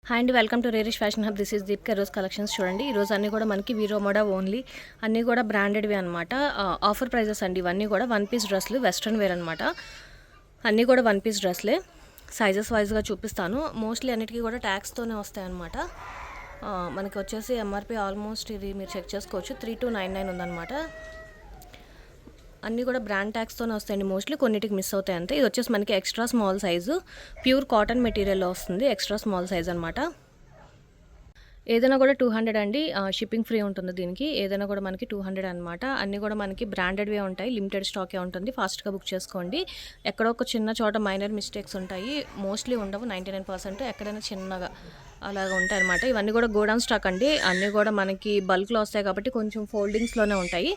Hi అండి, welcome to rarish fashion hub. This is Deepika Rose collections. చూడండి, ఈరోజు అన్నీ కూడా మనకి వీరో మోడా ఓన్లీ, అన్నీ కూడా బ్రాండెడ్వి అనమాట. ఆఫర్ ప్రైజెస్ అండి ఇవన్నీ కూడా. వన్ పీస్ డ్రెస్లు, వెస్ట్రన్ వేర్ అనమాట. అన్నీ కూడా వన్ పీస్ డ్రెస్లే. సైజెస్ వైజ్గా చూపిస్తాను. మోస్ట్లీ అన్నిటికీ కూడా ట్యాక్స్తోనే వస్తాయి అనమాట. మనకి వచ్చేసి ఎంఆర్పి ఆల్మోస్ట్ ఇది మీరు చెక్ చేసుకోవచ్చు, 3299 ఉందన్నమాట. అన్నీ కూడా బ్రాండ్ ట్యాక్స్తోనే వస్తాయండి. మోస్ట్లీ కొన్నిటికి మిస్ అవుతాయి అంతే. ఇది వచ్చేసి మనకి extra small size, pure cotton మెటీరియల్లో వస్తుంది. ఎక్స్ట్రా స్మాల్ సైజ్ అనమాట. ఏదైనా కూడా 200 అండి. షిప్పింగ్ ఫ్రీ ఉంటుంది దీనికి. ఏదైనా కూడా మనకి 200 అనమాట. అన్నీ కూడా మనకి బ్రాండెడ్వే ఉంటాయి. లిమిటెడ్ స్టాకే ఉంటుంది. ఫాస్ట్గా బుక్ చేసుకోండి. ఎక్కడో ఒక చిన్న చోట మైనర్ మిస్టేక్స్ ఉంటాయి, మోస్ట్లీ ఉండవు. 99% ఎక్కడైనా చిన్నగా అలాగా ఉంటాయి అనమాట. ఇవన్నీ కూడా గోడౌన్ స్టాక్ అండి. అన్నీ కూడా మనకి బల్క్లో వస్తాయి కాబట్టి కొంచెం ఫోల్డింగ్స్లోనే ఉంటాయి.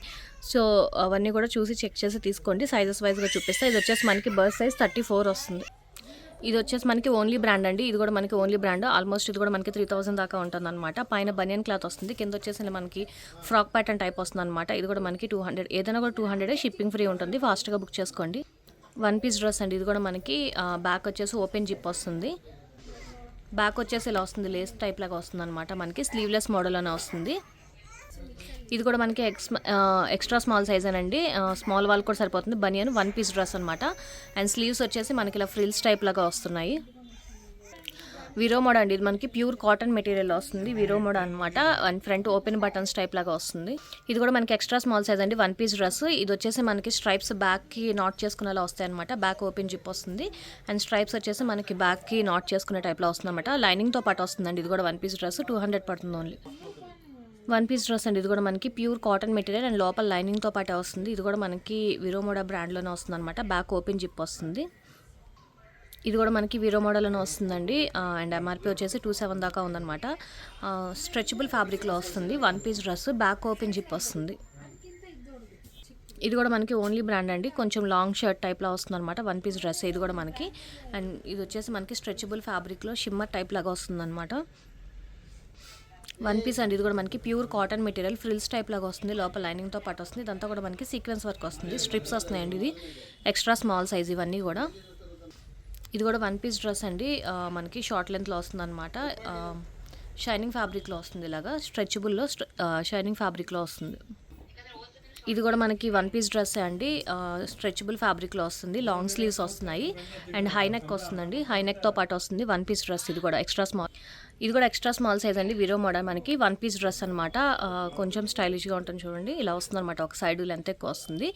సో అవన్నీ కూడా చూసి చెక్ చేసి తీసుకోండి. సైజెస్ వైజ్గా చూపిస్తాయి. ఇది వచ్చేసి మనకి బర్త్ సైజ్ 34 వస్తుంది. ఇది వచ్చేసి మనకి ఓన్లీ బ్రాండ్ అండి. ఇది కూడా మనకి ఓన్లీ బ్రాండ్. ఆల్మోస్ట్ ఇది కూడా మనకి 3000 దాకా ఉంటుంది అనమాట. పైన బనియన్ క్లాత్ వస్తుంది, కింద వచ్చేసి మనకి ఫ్రాక్ ప్యాటర్న్ టైప్ వస్తుంది అనమాట. ఇది కూడా మనకి 200. ఏదైనా కూడా 200 షిప్పింగ్ ఫ్రీ ఉంటుంది. ఫాస్ట్గా బుక్ చేసుకోండి. వన్ పీస్ డ్రెస్ అండి. ఇది కూడా మనకి బ్యాక్ వచ్చేసి ఓపెన్ జిప్ వస్తుంది. బ్యాక్ వచ్చేసి ఇలా వస్తుంది, లేస్ టైప్ లాగా వస్తుంది అనమాట. మనకి స్లీవ్లెస్ మోడల్ అనే వస్తుంది. ఇది కూడా మనకి ఎక్స్ట్రా స్మాల్ సైజ్ అనండి. స్మాల్ వాళ్ళకి కూడా సరిపోతుంది. బనియన్ వన్ పీస్ డ్రెస్ అనమాట. అండ్ స్లీవ్స్ వచ్చేసి మనకి ఇలా ఫ్రిల్స్ టైప్ లాగా వస్తున్నాయి. వీరో మోడా అండి. ఇది మనకి ప్యూర్ కాటన్ మెటీరియల్లో వస్తుంది. వీరో మోడా అనమాట. And front open buttons type లాగా వస్తుంది. ఇది కూడా మనకి ఎక్స్ట్రా స్మాల్ సైజ్ అండి. One piece dress. ఇది వచ్చేసి మనకి స్ట్రైప్స్ బ్యాక్కి నాట్ చేసుకునేలా వస్తాయి అనమాట. బ్యాక్ ఓపెన్ జిప్ వస్తుంది. అండ్ స్ట్రైప్స్ వచ్చేసి మనకి బ్యాక్కి నాట్ చేసుకునే టైప్లో వస్తుంది అనమాట. లైనింగ్తో పాటు వస్తుందండి. ఇది కూడా వన్ పీస్ డ్రెస్. 200 పడుతుంది ఓన్లీ. వన్ పీస్ డ్రెస్ అండి. ఇది కూడా మనకి ప్యూర్ కాటన్ మెటీరియల్ అండ్ లోపల లైనింగ్తో పాటే వస్తుంది. ఇది కూడా మనకి వీరో మోడా బ్రాండ్లోనే వస్తుంది అనమాట. బ్యాక్ ఓపెన్ జిప్ వస్తుంది. ఇది కూడా మనకి వీరో మోడల్లోనే వస్తుందండి. అండ్ ఎంఆర్పి వచ్చేసి 27 దాకా ఉందన్నమాట. స్ట్రెచబుల్ ఫ్యాబ్రిక్లో వస్తుంది. One piece dress, back open zip వస్తుంది. ఇది కూడా మనకి ఓన్లీ బ్రాండ్ అండి. కొంచెం లాంగ్ షర్ట్ టైప్లో వస్తుంది అనమాట. వన్ పీస్ డ్రెస్ ఇది కూడా మనకి. అండ్ ఇది వచ్చేసి మనకి స్ట్రెచబుల్ ఫ్యాబ్రిక్లో షిమ్మర్ టైప్ లాగా వస్తుంది అనమాట. వన్ పీస్ అండి. ఇది కూడా మనకి pure cotton material, frills type లాగా వస్తుంది. లోపల లైనింగ్తో పాటు వస్తుంది. ఇదంతా కూడా మనకి సీక్వెన్స్ వర్క్ వస్తుంది. స్ట్రిప్స్ వస్తున్నాయండి. ఇది ఎక్స్ట్రా స్మాల్ సైజ్ ఇవన్నీ కూడా. ఇది కూడా వన్ పీస్ డ్రెస్ అండి. మనకి షార్ట్ లెంత్లో వస్తుంది అనమాట. షైనింగ్ ఫ్యాబ్రిక్లో వస్తుంది. ఇలాగా స్ట్రెచబుల్లో షైనింగ్ ఫ్యాబ్రిక్లో వస్తుంది. ఇది కూడా మనకి వన్ పీస్ డ్రెస్ అండి. స్ట్రెచబుల్ ఫ్యాబ్రిక్లో వస్తుంది. లాంగ్ స్లీవ్స్ వస్తున్నాయి అండ్ హై నెక్ వస్తుందండి. హై నెక్తో పాటు వస్తుంది వన్ పీస్ డ్రెస్. ఇది కూడా ఎక్స్ట్రా స్మాల్. ఇది కూడా ఎక్స్ట్రా స్మాల్ సైజ్ అండి. వీరో మోడల్ మనకి వన్ పీస్ డ్రెస్ అనమాట. కొంచెం స్టైలిష్గా ఉంటుంది చూడండి. ఇలా వస్తుంది అనమాట. ఒక సైడ్ లెంత్ ఎక్కువ వస్తుంది.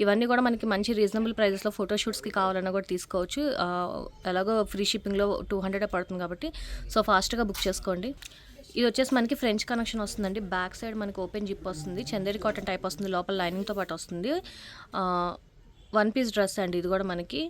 ఇవన్నీ కూడా మనకి మంచి రీజనబుల్ ప్రైజెస్లో ఫోటోషూట్స్కి కావాలన్నా కూడా తీసుకోవచ్చు. ఎలాగో ఫ్రీ షిప్పింగ్లో 200 పడుతుంది కాబట్టి సో ఫాస్ట్గా బుక్ చేసుకోండి. ఇది వచ్చేసి మనకి ఫ్రెంచ్ కనెక్షన్ వస్తుందండి. బ్యాక్ సైడ్ మనకి ఓపెన్ జిప్ వస్తుంది. చందేరి కాటన్ టైప్ వస్తుంది. లోపల లైనింగ్తో పాటు వస్తుంది. వన్ పీస్ డ్రెస్ అండి. ఇది కూడా మనకి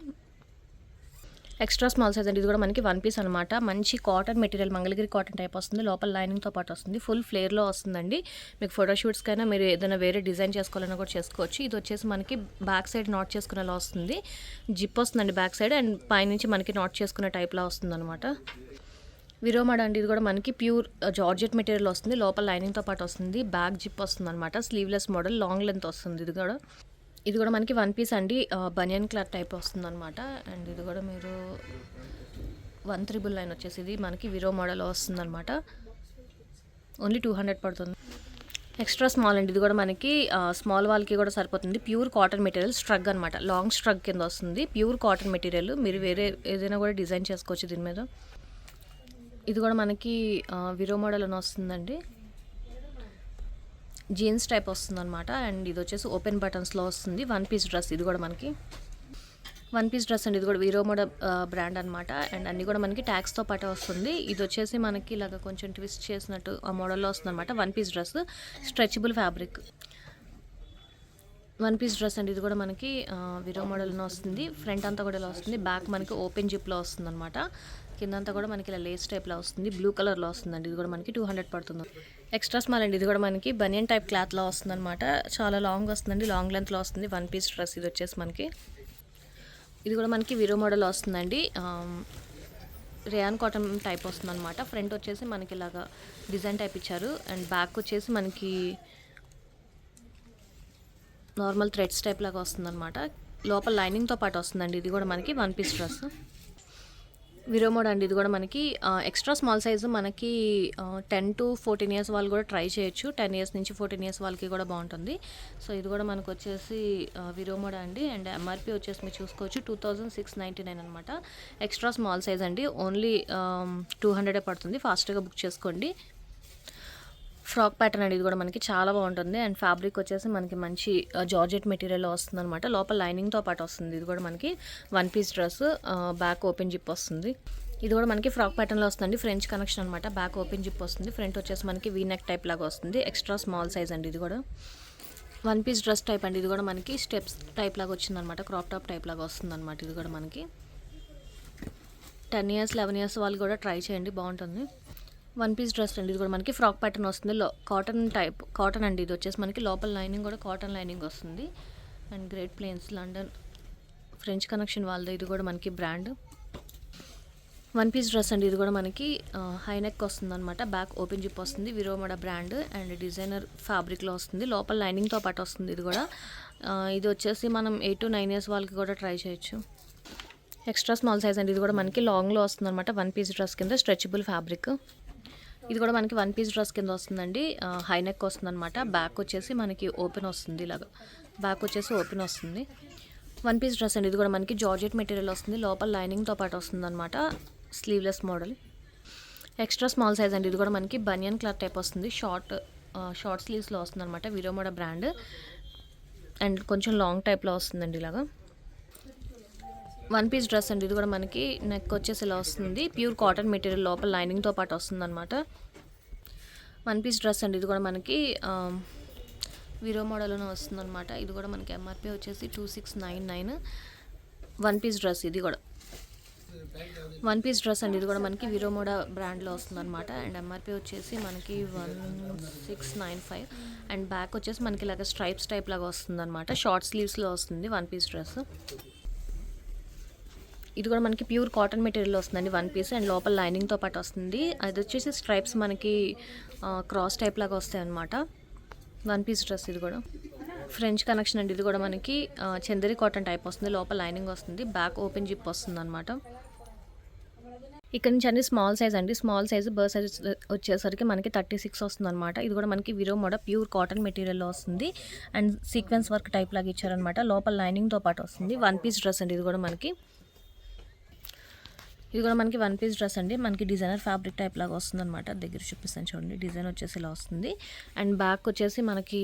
ఎక్స్ట్రా స్మాల్ సైజ్ అండి. ఇది కూడా మనకి వన్ పీస్ అనమాట. మంచి cotton material, Mangalagiri cotton type వస్తుంది. లోపల లైనింగ్తో పాటు వస్తుంది. ఫుల్ ఫ్లేర్లో వస్తుందండి. మీకు ఫోటోషూట్స్కైనా మీరు ఏదైనా వేరే డిజైన్ చేసుకోవాలన్నా కూడా చేసుకోవచ్చు. ఇది వచ్చేసి మనకి బ్యాక్ సైడ్ నాట్ చేసుకునేలా వస్తుంది. జిప్ వస్తుందండి బ్యాక్ సైడ్. అండ్ పైనుంచి మనకి నాట్ చేసుకునే టైప్లా వస్తుంది అనమాట. వీరో మోడా అండి. ఇది కూడా మనకి ప్యూర్ జార్జెట్ మెటీరియల్ వస్తుంది. లోపల లైనింగ్తో పాటు వస్తుంది. బ్యాక్ జిప్ వస్తుంది అనమాట. స్లీవ్లెస్ మోడల్, లాంగ్ లెంత్ వస్తుంది. ఇది కూడా మనకి వన్ పీస్ అండి. బనియన్ క్లాత్ టైప్ వస్తుంది అనమాట. అండ్ ఇది కూడా మీరు 139 వచ్చేసి ఇది మనకి వీరో మోడల్ వస్తుంది అనమాట. ఓన్లీ 200 పడుతుంది. ఎక్స్ట్రా స్మాల్ అండి. ఇది కూడా మనకి స్మాల్ వాళ్ళకి కూడా సరిపోతుంది. ప్యూర్ కాటన్ మెటీరియల్, స్ట్రగ్ అనమాట. లాంగ్ స్ట్రగ్ కింద వస్తుంది. Pure cotton material. మీరు వేరే ఏదైనా కూడా డిజైన్ చేసుకోవచ్చు దీని మీద. ఇది కూడా మనకి వీరో మోడల్ అని వస్తుందండి. జీన్స్ టైప్ వస్తుంది అనమాట. అండ్ ఇది వచ్చేసి ఓపెన్ బటన్స్లో వస్తుంది. One piece dress. ఇది కూడా మనకి వన్ పీస్ డ్రెస్ అండి. ఇది కూడా వీరో మోడల్ బ్రాండ్ అనమాట. అండ్ అన్నీ కూడా మనకి ట్యాక్స్తో పాటే వస్తుంది. ఇది వచ్చేసి మనకి ఇలాగ కొంచెం ట్విస్ట్ చేసినట్టు ఆ మోడల్లో వస్తుంది అనమాట. One piece dress, stretchable fabric. One piece dress అండి. ఇది కూడా మనకి వీరో మోడల్లో వస్తుంది. ఫ్రంట్ అంతా కూడా ఇలా వస్తుంది. బ్యాక్ మనకి ఓపెన్ జిప్లో వస్తుంది అనమాట. కిందంతా కూడా మనకి ఇలా లేస్ టైప్లో వస్తుంది. బ్లూ కలర్లో వస్తుందండి. ఇది కూడా మనకి 200 పడుతుంది. ఎక్స్ట్రా స్మాల్ అండి. ఇది కూడా మనకి బనియన్ టైప్ క్లాత్లో వస్తుంది అనమాట. చాలా లాంగ్ వస్తుందండి. లాంగ్ లెంత్లో వస్తుంది. One piece dress. ఇది వచ్చేసి మనకి ఇది కూడా మనకి వీరో మోడల్ వస్తుందండి. రేయాన్ కాటన్ టైప్ వస్తుంది అనమాట. ఫ్రంట్ వచ్చేసి మనకి ఇలాగా డిజైన్ టైప్ ఇచ్చారు. అండ్ బ్యాక్ వచ్చేసి మనకి నార్మల్ థ్రెడ్స్ టైప్ లాగా వస్తుంది అనమాట. లోపల లైనింగ్తో పాటు వస్తుందండి. ఇది కూడా మనకి వన్ పీస్ డ్రెస్. విరోమోడ్ అండి. ఇది కూడా మనకి ఎక్స్ట్రా స్మాల్ సైజు మనకి 10 to 14 ఇయర్స్ వాళ్ళు కూడా ట్రై చేయొచ్చు. 10 ఇయర్స్ నుంచి 14 ఇయర్స్ వాళ్ళకి కూడా బాగుంటుంది. సో ఇది కూడా మనకు వచ్చేసి విరోమోడ్ అండి. అండ్ ఎంఆర్పి వచ్చేసి మీరు చూసుకోవచ్చు 2699 అనమాట. ఎక్స్ట్రా స్మాల్ సైజ్ అండి. ఓన్లీ 200 పడుతుంది. ఫాస్ట్గా బుక్ చేసుకోండి. ఫ్రాక్ ప్యాటర్న్ అండి. ఇది కూడా మనకి చాలా బాగుంటుంది. అండ్ ఫ్యాబ్రిక్ వచ్చేసి మనకి మంచి జార్జెట్ మెటీరియల్లో వస్తుంది అనమాట. లోపల లైనింగ్తో పాటు వస్తుంది. ఇది కూడా మనకి 1 piece dress, back open zip వస్తుంది. ఇది కూడా మనకి ఫ్రాక్ ప్యాటర్న్లో వస్తుంది. ఫ్రెంచ్ కనెక్షన్ అనమాట. బ్యాక్ ఓపెన్ జిప్ వస్తుంది. ఫ్రంట్ వచ్చేసి మనకి వీ నెక్ టైప్ లాగా వస్తుంది. ఎక్స్ట్రా స్మాల్ సైజ్ అండి. ఇది కూడా 1 పీస్ డ్రెస్ టైప్ అండి. ఇది కూడా మనకి స్టెప్స్ టైప్ లాగా వచ్చిందనమాట. క్రాప్ టాప్ టైప్ లాగా వస్తుంది అనమాట. ఇది కూడా మనకి 10 ఇయర్స్ 11 ఇయర్స్ వాళ్ళు కూడా ట్రై చేయండి, బాగుంటుంది. 1 పీస్ డ్రెస్ అండి. ఇది కూడా మనకి ఫ్రాక్ ప్యాటర్న్ వస్తుంది. కాటన్ టైప్, కాటన్ అండి. ఇది వచ్చేసి మనకి లోపల లైనింగ్ కూడా కాటన్ లైనింగ్ వస్తుంది. And Great Plains London French Connection వాళ్ళది. ఇది కూడా మనకి బ్రాండ్ 1 పీస్ డ్రెస్ అండి. ఇది కూడా మనకి హై నెక్ వస్తుంది అనమాట. బ్యాక్ ఓపెన్ జిప్ వస్తుంది. విరోమోడ బ్రాండ్ అండ్ డిజైనర్ ఫ్యాబ్రిక్లో వస్తుంది. లోపల లైనింగ్తో పాటు వస్తుంది. ఇది కూడా ఇది వచ్చేసి మనం 8 to 9 ఇయర్స్ వాళ్ళకి కూడా ట్రై చేయొచ్చు. ఎక్స్ట్రా స్మాల్ సైజ్ అండి. ఇది కూడా మనకి లాంగ్లో వస్తుంది అనమాట. 1 పీస్ డ్రెస్ కింద స్ట్రెచబుల్ ఫ్యాబ్రిక్. ఇది కూడా మనకి 1 పీస్ డ్రెస్ కింద వస్తుందండి. హై నెక్ వస్తుంది అనమాట. బ్యాక్ వచ్చేసి మనకి ఓపెన్ వస్తుంది. ఇలాగా బ్యాక్ వచ్చేసి ఓపెన్ వస్తుంది. 1 పీస్ డ్రెస్ అండి. ఇది కూడా మనకి జార్జెట్ మెటీరియల్ వస్తుంది. లోపల లైనింగ్తో పాటు వస్తుంది అనమాట. Sleeveless model. Extra small size అండి. ఇది కూడా మనకి బనియన్ క్లాత్ టైప్ వస్తుంది. షార్ట్ స్లీవ్స్లో వస్తుంది అనమాట. విరోమోడ బ్రాండ్ అండ్ కొంచెం లాంగ్ టైప్లో వస్తుందండి. ఇలాగా 1 పీస్ డ్రెస్ అండి. ఇది కూడా మనకి నెక్ వచ్చేసి ఇలా వస్తుంది. ప్యూర్ కాటన్ మెటీరియల్ లోపల లైనింగ్తో పాటు వస్తుంది అనమాట. 1 పీస్ డ్రెస్ అండి. ఇది కూడా మనకి విరో మోడల్లోనే వస్తుంది అనమాట. ఇది కూడా మనకి ఎంఆర్పి వచ్చేసి 2699. 1 పీస్ డ్రెస్. ఇది కూడా 1 పీస్ డ్రెస్ అండి. ఇది కూడా మనకి విరోమోడా బ్రాండ్లో వస్తుంది అనమాట. అండ్ ఎంఆర్పి వచ్చేసి మనకి 1695. అండ్ బ్యాక్ వచ్చేసి మనకి ఇలాగ స్ట్రైప్స్ టైప్ లాగా వస్తుంది అనమాట. షార్ట్ స్లీవ్స్లో వస్తుంది 1 పీస్ డ్రెస్. ఇది కూడా మనకి ప్యూర్ కాటన్ మెటీరియల్ వస్తుందండి 1 పీస్. అండ్ లోపల లైనింగ్తో పాటు వస్తుంది. అది వచ్చేసి స్ట్రైప్స్ మనకి క్రాస్ టైప్ లాగా వస్తాయి అనమాట. 1 పీస్ డ్రెస్. ఇది కూడా ఫ్రెంచ్ కనెక్షన్ అండి. ఇది కూడా మనకి చందరి కాటన్ టైప్ వస్తుంది. లోపల లైనింగ్ వస్తుంది. బ్యాక్ ఓపెన్ జిప్ వస్తుంది అనమాట. ఇక్కడ నుంచి అన్ని స్మాల్ సైజ్ అండి. స్మాల్ సైజ్ బర్ సైజ్ వచ్చేసరికి మనకి 36 వస్తుంది అనమాట. ఇది కూడా మనకి విరోమోడ ప్యూర్ కాటన్ మెటీరియల్లో వస్తుంది. అండ్ సీక్వెన్స్ వర్క్ టైప్ లాగా ఇచ్చారనమాట. లోపల లైనింగ్తో పాటు వస్తుంది. 1 పీస్ డ్రెస్ అండి. ఇది కూడా మనకి 1 పీస్ డ్రెస్ అండి. మనకి డిజైనర్ ఫ్యాబ్రిక్ టైప్ లాగా వస్తుంది అనమాట. దగ్గర చూపిస్తాను చూడండి. డిజైన్ వచ్చేసి ఇలా వస్తుంది. అండ్ బ్యాక్ వచ్చేసి మనకి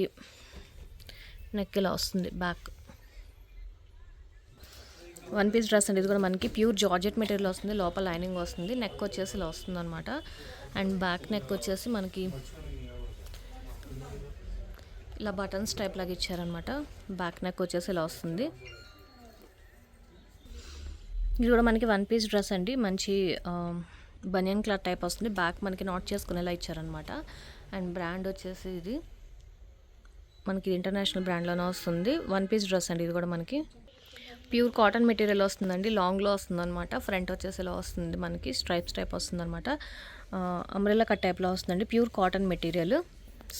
నెక్ ఇలా వస్తుంది. బ్యాక్ 1 పీస్ డ్రెస్ అండి. ఇది కూడా మనకి ప్యూర్ జార్జెట్ మెటీరియల్ వస్తుంది. లోపల లైనింగ్ వస్తుంది. నెక్ వచ్చేసి ఇలా వస్తుంది అనమాట. అండ్ బ్యాక్ నెక్ వచ్చేసి మనకి ఇలా బటన్స్ టైప్ లాగా ఇచ్చారనమాట. బ్యాక్ నెక్ వచ్చేసి ఇలా వస్తుంది. ఇది కూడా మనకి 1 పీస్ డ్రెస్ అండి. మంచి బనియన్ క్లాత్ టైప్ వస్తుంది. బ్యాక్ మనకి నాట్ చేసుకునేలా ఇచ్చారనమాట. అండ్ బ్రాండ్ వచ్చేసి ఇది మనకి ఇంటర్నేషనల్ బ్రాండ్లోనే వస్తుంది. 1 పీస్ డ్రెస్ అండి. ఇది కూడా మనకి ప్యూర్ కాటన్ మెటీరియల్ వస్తుందండి. లాంగ్లో వస్తుంది అనమాట. ఫ్రంట్ వచ్చేసి ఇలా వస్తుంది. మనకి స్ట్రైప్స్ టైప్ వస్తుంది అనమాట. అంబ్రెల్లా కట్ టైప్లో వస్తుందండి. Pure cotton material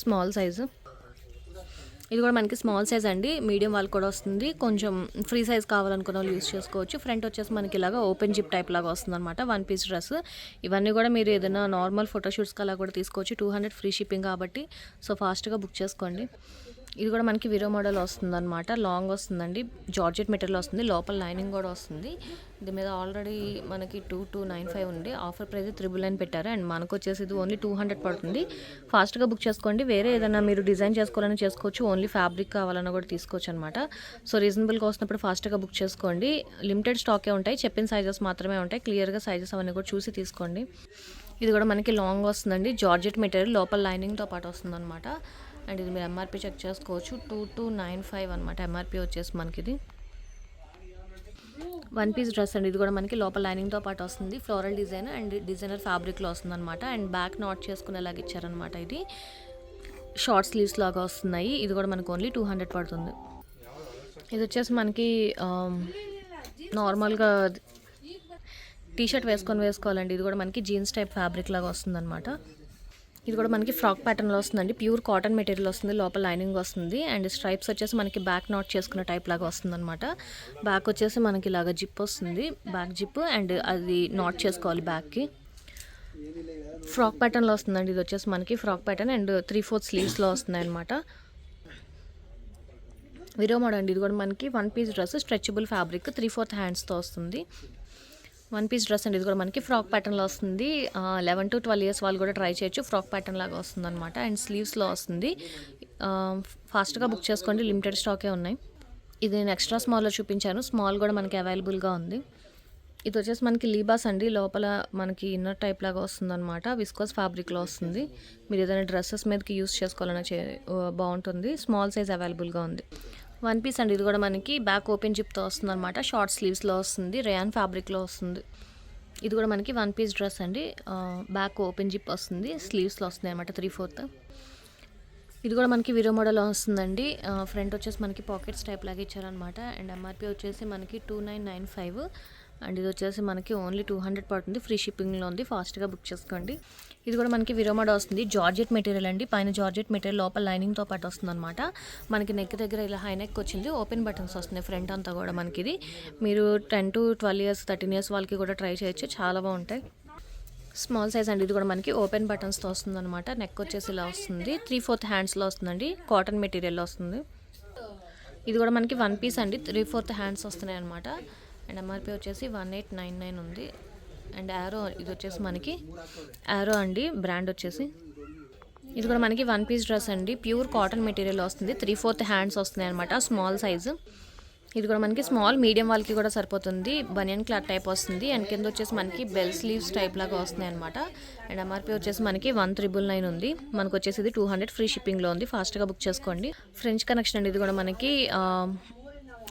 small size. ఇది కూడా మనకి స్మాల్ సైజ్ అండి. మీడియం వాళ్ళకి కూడా వస్తుంది. కొంచెం ఫ్రీ సైజ్ కావాలనుకున్న వాళ్ళు యూస్ చేసుకోవచ్చు. ఫ్రంట్ వచ్చేసి మనకి ఇలాగా ఓపెన్ జిప్ టైప్ లాగా వస్తుంది అనమాట. 1 పీస్ డ్రెస్. ఇవన్నీ కూడా మీరు ఏదైనా నార్మల్ ఫోటోషూట్స్కి అలా కూడా తీసుకోవచ్చు. 200 ఫ్రీ షిప్పింగ్ కాబట్టి సో ఫాస్ట్గా బుక్ చేసుకోండి. ఇది కూడా మనకి విరో మోడల్ వస్తుంది అనమాట. లాంగ్ వస్తుందండి. జార్జెట్ మెటీరియల్ వస్తుంది. లోపల లైనింగ్ కూడా వస్తుంది. దీని మీద ఆల్రెడీ మనకి 2295 ఉంది. ఆఫర్ ప్రైస్ 999 పెట్టారు. అండ్ మనకు వచ్చేసి ఇది ఓన్లీ 200 పడుతుంది. ఫాస్ట్గా బుక్ చేసుకోండి. వేరే ఏదైనా మీరు డిజైన్ చేసుకోవాలని చేసుకోవచ్చు. ఓన్లీ ఫ్యాబ్రిక్ కావాలన్నా కూడా తీసుకోవచ్చు అనమాట. సో రీజనబుల్గా వస్తున్నప్పుడు ఫాస్ట్గా బుక్ చేసుకోండి. లిమిటెడ్ స్టాకే ఉంటాయి. చెప్పిన సైజెస్ మాత్రమే ఉంటాయి. క్లియర్గా సైజెస్ అవన్నీ కూడా చూసి తీసుకోండి. ఇది కూడా మనకి లాంగ్ వస్తుందండి. జార్జెట్ మెటీరియల్ లోపల లైనింగ్తో పాటు వస్తుంది అనమాట. అండ్ ఇది మీరు ఎంఆర్పి చెక్ చేసుకోవచ్చు. 2295 అనమాట. ఎంఆర్పి వచ్చేసి మనకి ఇది 1 పీస్ డ్రెస్ అండి. ఇది కూడా మనకి లోపల లైనింగ్తో పాటు వస్తుంది. ఫ్లోరల్ డిజైన్ అండ్ డిజైనర్ ఫ్యాబ్రిక్లో వస్తుంది అనమాట. అండ్ బ్యాక్ నాట్ చేసుకునేలాగా ఇచ్చారనమాట. ఇది షార్ట్ స్లీవ్స్ లాగా వస్తున్నాయి. ఇది కూడా మనకు ఓన్లీ 200 పడుతుంది. ఇది వచ్చేసి మనకి నార్మల్గా టీషర్ట్ వేసుకోవాలండి. ఇది కూడా మనకి జీన్స్ టైప్ ఫ్యాబ్రిక్ లాగా వస్తుంది అనమాట. ఇది కూడా మనకి ఫ్రాక్ ప్యాటర్న్లో వస్తుందండి. ప్యూర్ కాటన్ మెటీరియల్ వస్తుంది, లోపల లైనింగ్ వస్తుంది అండ్ స్ట్రైప్స్ వచ్చేసి మనకి బ్యాక్ నాట్ చేసుకున్న టైప్ లాగా వస్తుంది అనమాట. బ్యాక్ వచ్చేసి మనకి ఇలాగ జిప్ వస్తుంది, బ్యాక్ జిప్ అండ్ అది నాట్ చేసుకోవాలి బ్యాక్కి. ఫ్రాక్ ప్యాటర్న్లో వస్తుందండి. ఇది వచ్చేసి మనకి ఫ్రాక్ ప్యాటర్న్ అండ్ 3/4 స్లీవ్స్లో వస్తున్నాయి అనమాట. విరోమోడ్ అండి. ఇది కూడా మనకి 1 పీస్ డ్రెస్, స్ట్రెచబుల్ ఫ్యాబ్రిక్, 3/4 హ్యాండ్స్తో వస్తుంది. 1 పీస్ డ్రెస్ అండి. ఇది కూడా మనకి ఫ్రాక్ ప్యాటర్న్లో వస్తుంది. 11 to 12 ఇయర్స్ వాళ్ళు కూడా ట్రై చేయొచ్చు. ఫ్రాక్ ప్యాటర్న్ లాగా వస్తుంది అనమాట అండ్ స్లీవ్స్లో వస్తుంది. ఫాస్ట్గా బుక్ చేసుకోండి, లిమిటెడ్ స్టాకే ఉన్నాయి. ఇది నేను ఎక్స్ట్రా స్మాల్లో చూపించాను, స్మాల్ కూడా మనకి అవైలబుల్గా ఉంది. ఇది వచ్చేసి మనకి లీబాస్ అండి. లోపల మనకి ఇన్నర్ టైప్ లాగా వస్తుందన్నమాట. విస్కోస్ ఫ్యాబ్రిక్లో వస్తుంది. మీరు ఏదైనా డ్రెస్సెస్ మీదకి యూస్ చేసుకోవాలన్నా బాగుంటుంది. స్మాల్ సైజ్ అవైలబుల్గా ఉంది. 1 పీస్ అండి. ఇది కూడా మనకి బ్యాక్ ఓపెన్ జిప్తో వస్తుంది అనమాట. షార్ట్ స్లీవ్స్లో వస్తుంది, రేయాన్ ఫ్యాబ్రిక్లో వస్తుంది. ఇది కూడా మనకి 1 పీస్ డ్రెస్ అండి. బ్యాక్ ఓపెన్ జిప్ వస్తుంది, స్లీవ్స్లో వస్తుంది అనమాట 3/4. ఇది కూడా మనకి విరో మోడల్లో వస్తుందండి. ఫ్రంట్ వచ్చేసి మనకి పాకెట్స్ టైప్ లాగా ఇచ్చారనమాట అండ్ ఎంఆర్పి వచ్చేసి మనకి 2995 అండ్ ఇది వచ్చేసి మనకి ఓన్లీ 200 పడుతుంది. ఫ్రీ షిప్పింగ్లో ఉంది, ఫాస్ట్గా బుక్ చేసుకోండి. ఇది కూడా మనకి విరో మోడల్ వస్తుంది. జార్జెట్ మెటీరియల్ అండి. పైన జార్జెట్ మెటీరియల్, లోపల లైనింగ్తో పాటు వస్తుంది అనమాట. మనకి నెక్ దగ్గర ఇలా హై నెక్ వచ్చింది, ఓపెన్ బటన్స్ వస్తున్నాయి ఫ్రంట్ అంతా కూడా మనకి. ఇది మీరు 10 to 12 ఇయర్స్ 13 ఇయర్స్ వాళ్ళకి కూడా ట్రై చేయొచ్చు, చాలా బాగుంటాయి. స్మాల్ సైజ్ అండి. ఇది కూడా మనకి ఓపెన్ బటన్స్తో వస్తుంది అనమాట. నెక్ వచ్చేసి ఇలా వస్తుంది, 3/4 హ్యాండ్స్లో వస్తుందండి. కాటన్ మెటీరియల్లో వస్తుంది. ఇది కూడా మనకి 1 పీస్ అండి. 3/4 హ్యాండ్స్ వస్తున్నాయి అనమాట అండ్ ఎంఆర్పి వచ్చేసి 1899 ఉంది అండ్ యారో. ఇది వచ్చేసి మనకి యారో అండి బ్రాండ్ వచ్చేసి. ఇది కూడా మనకి 1 పీస్ డ్రెస్ అండి. ప్యూర్ కాటన్ మెటీరియల్ వస్తుంది, 3/4 హ్యాండ్స్ వస్తున్నాయి అనమాట. Small size. ఇది కూడా మనకి స్మాల్ మీడియం వాళ్ళకి కూడా సరిపోతుంది. బనియన్ క్లాత్ టైప్ వస్తుంది అండ్ కింద వచ్చేసి మనకి బెల్ స్లీవ్స్ టైప్ లాగా వస్తున్నాయి అనమాట అండ్ ఎంఆర్పి వచ్చేసి మనకి 1999 ఉంది. మనకు వచ్చేసి ఇది 200 ఫ్రీ షిప్పింగ్లో ఉంది, ఫాస్ట్గా బుక్ చేసుకోండి. ఫ్రెంచ్ కనెక్షన్ అండి. ఇది కూడా మనకి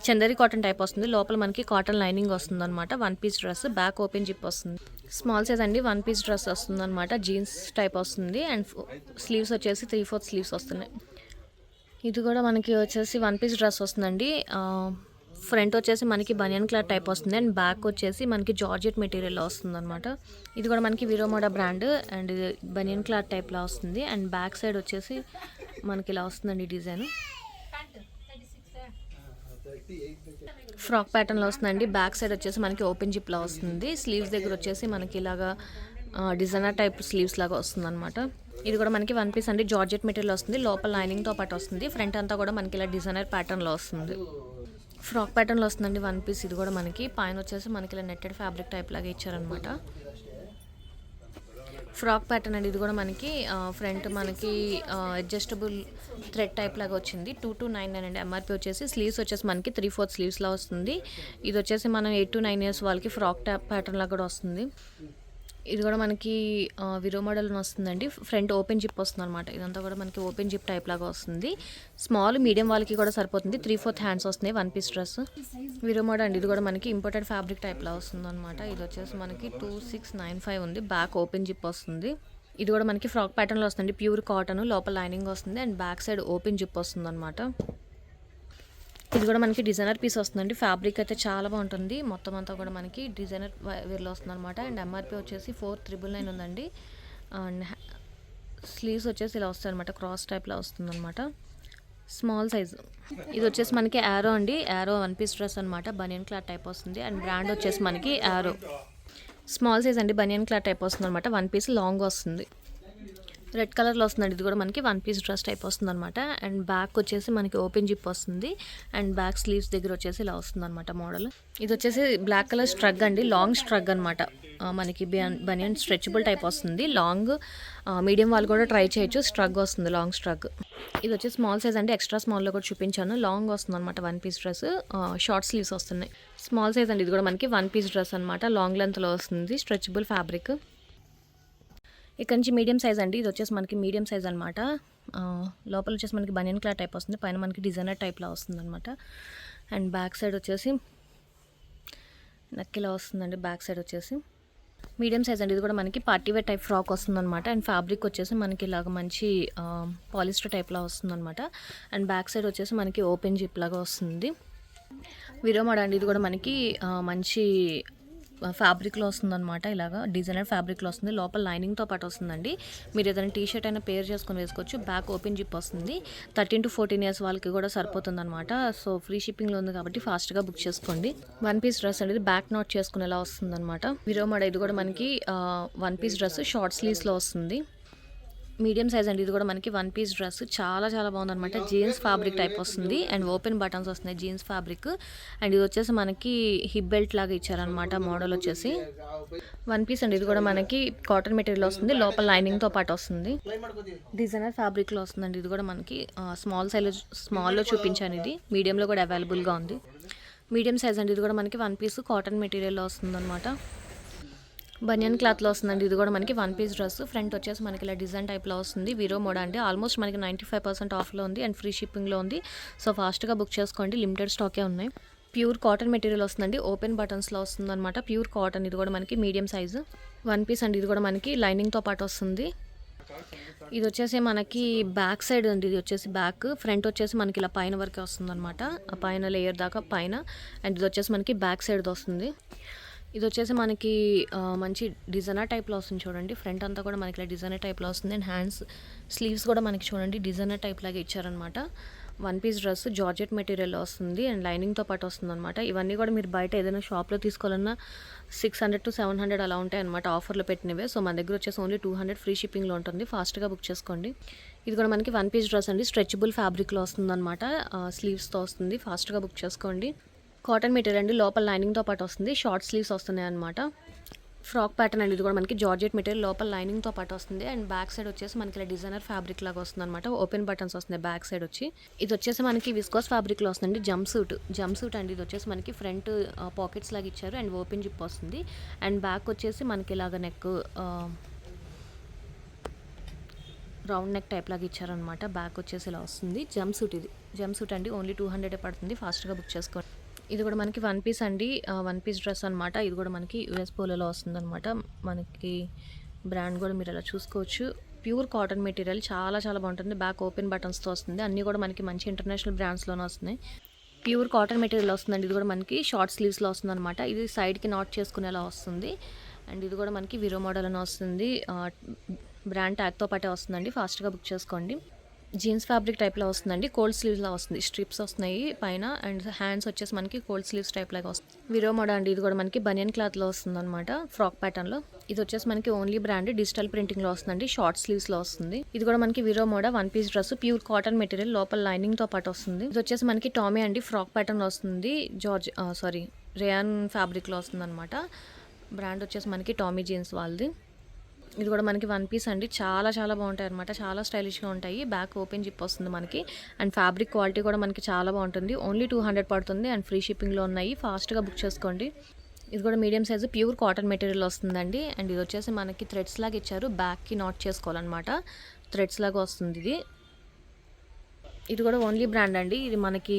చందరి కాటన్ టైప్ వస్తుంది. లోపల మనకి కాటన్ లైనింగ్ వస్తుంది అనమాట. 1 piece dress, back open zip వస్తుంది. స్మాల్ సైజ్ అండి. 1 పీస్ డ్రెస్ వస్తుంది అనమాట. జీన్స్ టైప్ వస్తుంది అండ్ స్లీవ్స్ వచ్చేసి 3/4 స్లీవ్స్ వస్తున్నాయి. ఇది కూడా మనకి వచ్చేసి 1 పీస్ డ్రెస్ వస్తుందండి. ఫ్రంట్ వచ్చేసి మనకి బనియన్ క్లాత్ టైప్ వస్తుంది అండ్ బ్యాక్ వచ్చేసి మనకి జార్జెట్ మెటీరియల్లో వస్తుంది అనమాట. ఇది కూడా మనకి విరోమోడా బ్రాండ్ అండ్ బనియన్ క్లాత్ టైప్లా వస్తుంది అండ్ బ్యాక్ సైడ్ వచ్చేసి మనకి ఇలా వస్తుందండి డిజైన్. ఫ్రాక్ ప్యాటర్న్లో వస్తుందండి. బ్యాక్ సైడ్ వచ్చేసి మనకి ఓపెన్ జిప్లా వస్తుంది. స్లీవ్స్ దగ్గర వచ్చేసి మనకి ఇలాగా డిజైనర్ టైప్ స్లీవ్స్ లాగా వస్తుంది అనమాట. ఇది కూడా మనకి 1 పీస్ అండి. జార్జెట్ మెటీరియల్ వస్తుంది, లోపల లైనింగ్తో పాటు వస్తుంది. ఫ్రంట్ అంతా కూడా మనకి ఇలా డిజైనర్ ప్యాటర్న్లో వస్తుంది. ఫ్రాక్ ప్యాటర్న్లో వస్తుందండి 1 పీస్. ఇది కూడా మనకి పైన వచ్చేసి మనకి ఇలా నెట్టెడ్ ఫ్యాబ్రిక్ టైప్ లాగా ఇచ్చారనమాట. ఫ్రాక్ ప్యాటర్న్ అండి. ఇది కూడా మనకి ఫ్రంట్ మనకి అడ్జస్టబుల్ థ్రెడ్ టైప్ లాగా వచ్చింది. 2299 అండి. ఎంఆర్పి వచ్చేసి స్లీవ్స్ వచ్చేసి మనకి 3/4 స్లీవ్స్లా వస్తుంది. ఇది వచ్చేసి మనం 8 to 9 ఇయర్స్ వాళ్ళకి ఫ్రాక్ ప్యాటర్న్ లాగా కూడా వస్తుంది. ఇది కూడా మనకి విరో మోడల్ వస్తుందండి. ఫ్రంట్ ఓపెన్ జిప్ వస్తుంది అనమాట. ఇదంతా కూడా మనకి ఓపెన్ జిప్ టైప్ లాగా వస్తుంది. స్మాల్ మీడియం వాళ్ళకి కూడా సరిపోతుంది. 3/4 హ్యాండ్స్ వస్తున్నాయి. 1 పీస్ డ్రెస్ విరో మోడల్ అండి. ఇది కూడా మనకి ఇంపోర్టెడ్ ఫ్యాబ్రిక్ టైప్లా వస్తుంది అనమాట. ఇది వచ్చేసి మనకి 2695 ఉంది. బ్యాక్ ఓపెన్ జిప్ వస్తుంది. ఇది కూడా మనకి ఫ్రాక్ ప్యాటర్న్లో వస్తుంది. ప్యూర్ కాటన్, లోపల లైనింగ్ వస్తుంది and back side open zip వస్తుంది అనమాట. ఇది కూడా మనకి డిజైనర్ పీస్ వస్తుందండి. ఫ్యాబ్రిక్ అయితే చాలా బాగుంటుంది. మొత్తం అంతా కూడా మనకి డిజైనర్ వేర్లో వస్తుంది అనమాట అండ్ ఎంఆర్పి వచ్చేసి 4999 ఉందండి. అండ్ స్లీవ్స్ వచ్చేసి ఇలా వస్తాయి అనమాట. క్రాస్ టైప్లో వస్తుంది అనమాట. Small size. ఇది వచ్చేసి మనకి యారో అండి. యారో 1 పీస్ డ్రెస్ అనమాట. బనియన్ క్లాత్ టైప్ వస్తుంది అండ్ బ్రాండ్ వచ్చేసి మనకి యారో. స్మాల్ సైజ్ అండి. బనియన్ క్లాత్ టైప్ వస్తుంది అనమాట. 1 పీస్ లాంగ్ వస్తుంది. రెడ్ కలర్లో వస్తుందండి. ఇది కూడా మనకి 1 పీస్ డ్రెస్ టైప్ వస్తుంది అనమాట అండ్ బ్యాక్ వచ్చేసి మనకి ఓపెన్ జిప్ వస్తుంది అండ్ బ్యాక్ స్లీవ్స్ దగ్గర వచ్చేసి ఇలా వస్తుంది అనమాట మోడల్. ఇది వచ్చేసి బ్లాక్ కలర్ స్ట్రగ్ అండి. లాంగ్ స్ట్రగ్ అనమాట. మనకి బనియన్ స్ట్రెచబుల్ టైప్ వస్తుంది. లాంగ్ మీడియం వాళ్ళు కూడా ట్రై చేయొచ్చు. స్ట్రగ్ వస్తుంది, లాంగ్ స్ట్రగ్. ఇది వచ్చేసి స్మాల్ సైజ్ అండి. ఎక్స్ట్రా స్మాల్లో కూడా చూపించాను. లాంగ్ వస్తుంది అనమాట. 1 పీస్ డ్రెస్, షార్ట్ స్లీవ్స్ వస్తున్నాయి. స్మాల్ సైజ్ అండి. ఇది కూడా మనకి 1 పీస్ డ్రెస్ అనమాట. లాంగ్ లెంత్లో వస్తుంది. Stretchable fabric. ఇక్కడ నుంచి మీడియం సైజ్ అండి. ఇది వచ్చేసి మనకి మీడియం సైజ్ అనమాట. లోపల వచ్చేసి మనకి బనియన్ క్లాత్ టైప్ వస్తుంది. పైన మనకి డిజైనర్ టైప్లా వస్తుంది అనమాట అండ్ బ్యాక్ సైడ్ వచ్చేసి నెక్ ఇలా వస్తుందండి. బ్యాక్ సైడ్ వచ్చేసి మీడియం సైజ్ అండి. ఇది కూడా మనకి పార్టీ వేర్ టైప్ ఫ్రాక్ వస్తుంది అనమాట అండ్ ఫ్యాబ్రిక్ వచ్చేసి మనకి ఇలాగ మంచి పాలిస్టర్ టైప్లా వస్తుంది అనమాట అండ్ బ్యాక్ సైడ్ వచ్చేసి మనకి ఓపెన్ జిప్ లాగా వస్తుంది. విరో మోడల్ అండి. ఇది కూడా మనకి మంచి ఫ్యాబ్రిక్లో వస్తుందన్నమాట. ఇలాగా డిజైనర్ ఫ్యాబ్రిక్లో వస్తుంది. లోపల లైనింగ్తో పాటు వస్తుందండి. మీరు ఏదైనా టీ షర్ట్ అయినా పేర్ చేసుకొని వేసుకోవచ్చు. బ్యాక్ ఓపెన్ జిప్ వస్తుంది. 13 to 14 ఇయర్స్ వాళ్ళకి కూడా సరిపోతుందన్నమాట. సో ఫ్రీ షిప్పింగ్లో ఉంది కాబట్టి ఫాస్ట్గా బుక్ చేసుకోండి. 1 పీస్ డ్రెస్ అనేది బ్యాక్ నాట్ చేసుకునేలా వస్తుందన్నమాట. విరోమోడ ఇది కూడా మనకి 1 పీస్ డ్రెస్ షార్ట్ స్లీవ్స్లో వస్తుంది. మీడియం సైజ్ అండి. ఇది కూడా మనకి 1 పీస్ డ్రెస్ చాలా చాలా బాగుందన్నమాట. జీన్స్ ఫ్యాబ్రిక్ టైప్ వస్తుంది అండ్ ఓపెన్ బటన్స్ వస్తున్నాయి జీన్స్ ఫ్యాబ్రిక్. అండ్ ఇది వచ్చేసి మనకి హిప్ బెల్ట్ లాగా ఇచ్చారనమాట. మోడల్ వచ్చేసి 1 పీస్ అండి. ఇది కూడా మనకి కాటన్ మెటీరియల్ వస్తుంది. లోపల లైనింగ్తో పాటు వస్తుంది. డిజైనర్ ఫ్యాబ్రిక్లో వస్తుందండి. ఇది కూడా మనకి స్మాల్లో చూపించాను. ఇది మీడియంలో కూడా అవైలబుల్గా ఉంది. మీడియం సైజ్ అండి. ఇది కూడా మనకి 1 పీస్ కాటన్ మెటీరియల్లో వస్తుంది అనమాట. బనియన్ క్లాత్లో వస్తుందండి. ఇది కూడా మనకి 1 పీస్ డ్రెస్. ఫ్రంట్ వచ్చేసి మనకి ఇలా డిజైన్ టైప్లో వస్తుంది. విరోమోడ అండి. ఆల్మోస్ట్ మనకి 95% ఆఫ్లో ఉంది అండ్ ఫ్రీ షిప్పింగ్లో ఉంది. సో ఫాస్ట్గా బుక్ చేసుకోండి. లిమిటెడ్ స్టాకే ఉన్నాయి. ప్యూర్ కాటన్ మెటీరియల్ వస్తుందండి. ఓపెన్ బటన్స్లో వస్తుంది అనమాట. Pure cotton. ఇది కూడా మనకి మీడియం సైజు 1 పీస్ అండి. ఇది కూడా మనకి లైనింగ్తో పాటు వస్తుంది. ఇది వచ్చేసి మనకి బ్యాక్ సైడ్ అండి. ఇది వచ్చేసి బ్యాక్. ఫ్రంట్ వచ్చేసి మనకి ఇలా పైన వరకే వస్తుంది అనమాట. ఆ పైన లేయర్ దాకా పైన. అండ్ ఇది వచ్చేసి మనకి బ్యాక్ సైడ్ వస్తుంది. ఇది వచ్చేసి మనకి మంచి డిజైనర్ టైప్లో వస్తుంది చూడండి. ఫ్రంట్ అంతా కూడా మనకి ఇలా డిజైనర్ టైప్లో వస్తుంది. అండ్ హ్యాండ్స్ స్లీవ్స్ కూడా మనకి చూడండి డిజైనర్ టైప్ లాగా ఇచ్చారనమాట. 1 పీస్ డ్రెస్ జార్జెట్ మెటీరియల్లో వస్తుంది అండ్ లైనింగ్తో పాటు వస్తుంది అనమాట. ఇవన్నీ కూడా మీరు బయట ఏదైనా షాప్లో తీసుకోవాలన్నా 600 to 700 అలా ఉంటాయి అనమాట. ఆఫర్లో పెట్టినవే. సో మన దగ్గర వచ్చేసి ఓన్లీ 200 ఫ్రీ షిప్పింగ్లో ఉంటుంది. ఫాస్ట్గా బుక్ చేసుకోండి. ఇది కూడా మనకి 1 పీస్ డ్రెస్ అండి. స్ట్రెచబుల్ ఫ్యాబ్రిక్లో వస్తుంది అనమాట. స్లీవ్స్తో వస్తుంది. ఫాస్ట్గా బుక్ చేసుకోండి. కాటన్ మెటీరియల్ అండి. లోపల లైనింగ్తో పాటు వస్తుంది. షార్ట్ స్లీవ్స్ వస్తున్నాయి అనమాట. ఫ్రాక్ ప్యాటర్న్ అండి. ఇది కూడా మనకి జార్జెట్ మెటీరియల్ లోపల లైనింగ్తో పాటు వస్తుంది. అండ్ బ్యాక్ సైడ్ వచ్చేసి మనకి ఇలా డిజైనర్ ఫ్యాబ్రిక్ లాగా వస్తుంది అనమాట. ఓపెన్ బటన్స్ వస్తున్నాయి బ్యాక్ సైడ్ వచ్చి. ఇది వచ్చేసి మనకి విస్కోస్ ఫ్యాబ్రిక్లో వస్తుంది. జంప్ సూట్ అండి. ఇది వచ్చేసి మనకి ఫ్రంట్ పాకెట్స్ లాగా ఇచ్చారు అండ్ ఓపెన్ జిప్ వస్తుంది. అండ్ బ్యాక్ వచ్చేసి మనకి ఇలాగ నెక్ రౌండ్ నెక్ టైప్ లాగా ఇచ్చారనమాట. బ్యాక్ వచ్చేసి ఇలా వస్తుంది. జంప్ సూట్ అండి. ఓన్లీ 200 పడుతుంది. ఫాస్ట్గా బుక్ చేసుకోండి. ఇది కూడా మనకి 1 పీస్ అండి. 1 పీస్ డ్రెస్ అనమాట. ఇది కూడా మనకి యూఎస్ పోలోలో వస్తుంది అనమాట. మనకి బ్రాండ్ కూడా మీరు అలా చూసుకోవచ్చు. ప్యూర్ కాటన్ మెటీరియల్ చాలా చాలా బాగుంటుంది. బ్యాక్ ఓపెన్ బటన్స్తో వస్తుంది. అన్నీ కూడా మనకి మంచి ఇంటర్నేషనల్ బ్రాండ్స్లోనే వస్తున్నాయి. ప్యూర్ కాటన్ మెటీరియల్ వస్తుందండి. ఇది కూడా మనకి షార్ట్ స్లీవ్స్లో వస్తుంది అనమాట. ఇది సైడ్కి నాట్ చేసుకునేలా వస్తుంది. అండ్ ఇది కూడా మనకి విరో మోడల్ అని వస్తుంది. బ్రాండ్ ట్యాగ్తో పాటే వస్తుందండి. ఫాస్ట్గా బుక్ చేసుకోండి. జీన్స్ ఫ్యాబ్రిక్ టైప్లో వస్తుందండి. కోల్డ్ స్లీవ్స్లో వస్తుంది. స్ట్రిప్స్ వస్తున్నాయి పైన. అండ్ హ్యాండ్స్ వచ్చేసి మనకి కోల్డ్ స్లీవ్స్ టైప్ లాగా వస్తుంది. విరోమోడ అండి. ఇది కూడా మనకి బనియన్ క్లాత్లో వస్తుంది అనమాట. ఫ్రాక్ ప్యాటర్న్లో. ఇది వచ్చేసి మనకి ఓన్లీ బ్రాండ్ డిజిటల్ ప్రింటింగ్లో వస్తుందండి. షార్ట్ స్లీవ్స్లో వస్తుంది. ఇది కూడా మనకి Vero Moda 1 piece dress. Pure cotton material లోపల లైనింగ్తో పాటు వస్తుంది. ఇది వచ్చేసి మనకి టామీ అండి. ఫ్రాక్ ప్యాటర్న్లో వస్తుంది. రేయాన్ ఫ్యాబ్రిక్లో వస్తుంది అనమాట. బ్రాండ్ వచ్చేసి మనకి టామీ జీన్స్ వాళ్ళది. ఇది కూడా మనకి 1 పీస్ అండి. చాలా చాలా బాగుంటాయి అనమాట. చాలా స్టైలిష్గా ఉంటాయి. బ్యాక్ ఓపెన్ జిప్ వస్తుంది మనకి. అండ్ ఫ్యాబ్రిక్ క్వాలిటీ కూడా మనకి చాలా బాగుంటుంది. ఓన్లీ 200 పడుతుంది అండ్ ఫ్రీ షిప్పింగ్లో ఉన్నాయి. ఫాస్ట్గా బుక్ చేసుకోండి. ఇది కూడా medium size pure cotton material వస్తుందండి. అండ్ ఇది వచ్చేసి మనకి థ్రెడ్స్ లాగా ఇచ్చారు. బ్యాక్కి నాట్ చేసుకోవాలన్నమాట. థ్రెడ్స్ లాగా వస్తుంది. ఇది కూడా ఓన్లీ బ్రాండ్ అండి. ఇది మనకి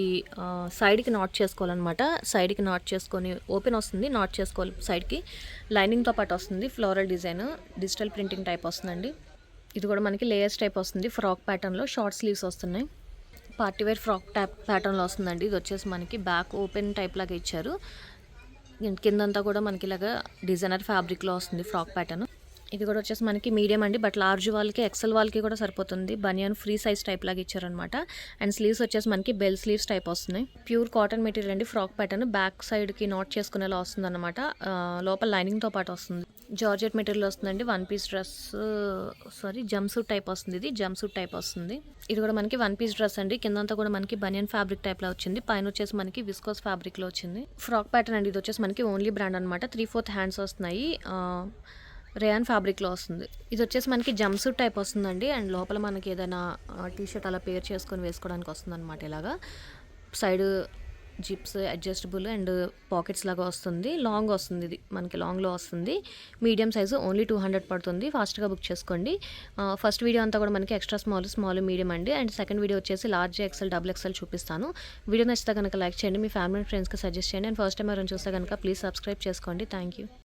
సైడ్కి నాట్ చేసుకోవాలన్నమాట. సైడ్కి నాట్ చేసుకొని ఓపెన్ వస్తుంది. నాట్ చేసుకోవాలి సైడ్కి. లైనింగ్తో పాటు వస్తుంది. Floral design digital printing type వస్తుందండి. ఇది కూడా మనకి లేయర్స్ టైప్ వస్తుంది. ఫ్రాక్ ప్యాటర్న్లో షార్ట్ స్లీవ్స్ వస్తున్నాయి. పార్టీవేర్ ఫ్రాక్ టైప్ ప్యాటర్న్లో వస్తుందండి. ఇది వచ్చేసి మనకి బ్యాక్ ఓపెన్ టైప్ లాగా ఇచ్చారు. కిందంతా కూడా మనకి ఇలాగా డిజైనర్ ఫ్యాబ్రిక్లో వస్తుంది ఫ్రాక్ ప్యాటర్న్. ఇది కూడా వచ్చేసి మనకి మీడియం అండి. బట్ లార్జ్ వాళ్ళకి ఎక్సెల్ వాళ్ళకి కూడా సరిపోతుంది. బనియన్ ఫ్రీ సైజ్ టైప్ లాగా ఇచ్చారనమాట. అండ్ స్లీవ్స్ వచ్చేసి మనకి బెల్ స్లీవ్స్ టైప్ వస్తున్నాయి. ప్యూర్ కాటన్ మెటీరియల్ అండి. ఫ్రాక్ ప్యాటర్న్ బ్యాక్ సైడ్కి నాట్ చేసుకునేలా వస్తుంది అనమాట. లోపల లైనింగ్తో పాటు వస్తుంది. జార్జెట్ మెటీరియల్ వస్తుందండి. 1 piece dress jumpsuit type వస్తుంది. ఇది జంప్ సూట్ టైప్ వస్తుంది. ఇది కూడా మనకి 1 పీస్ డ్రెస్ అండి. కిందంతా కూడా మనకి బనియన్ ఫ్యాబ్రిక్ టైప్లో వచ్చింది. పైన వచ్చేసి మనకి విస్కోస్ ఫ్యాబ్రిక్లో వచ్చింది. ఫ్రాక్ ప్యాటర్న్ అండి. ఇది వచ్చేసి మనకి ఓన్లీ బ్రాండ్ అనమాట. 3/4 హ్యాండ్స్ వస్తున్నాయి. రేయాన్ ఫ్యాబ్రిక్లో వస్తుంది. ఇది వచ్చేసి మనకి జంప్ సూట్ టైప్ వస్తుందండి. అండ్ లోపల మనకి ఏదైనా టీ షర్ట్ అలా పేర్ చేసుకొని వేసుకోవడానికి వస్తుంది అనమాట. ఇలాగా side zips adjustable and pockets లాగా వస్తుంది. లాంగ్ వస్తుంది. ఇది మనకి లాంగ్లో వస్తుంది. మీడియం సైజు ఓన్లీ 200 పడుతుంది. ఫాస్ట్గా బుక్ చేసుకోండి. ఫస్ట్ వీడియో అంతా కూడా మనకి ఎక్స్ట్రా స్మాల్ మీడియం అండి. అండ్ సెకండ్ వీడియో వచ్చేసి లార్జ్ ఎక్సెల్ డబుల్ ఎక్సెల్ చూపిస్తాను. వీడియో నచ్చితే కనుక లైక్ చేయండి. మీ ఫ్యామిలీ అండ్ ఫ్రెండ్స్కి సజెస్ట్ చేయండి. అండ్ ఫస్ట్ టైం ఎవరైనా చూస్తే కనుక ప్లీజ్ సబ్స్క్రైబ్ చేసుకోండి. Thank you.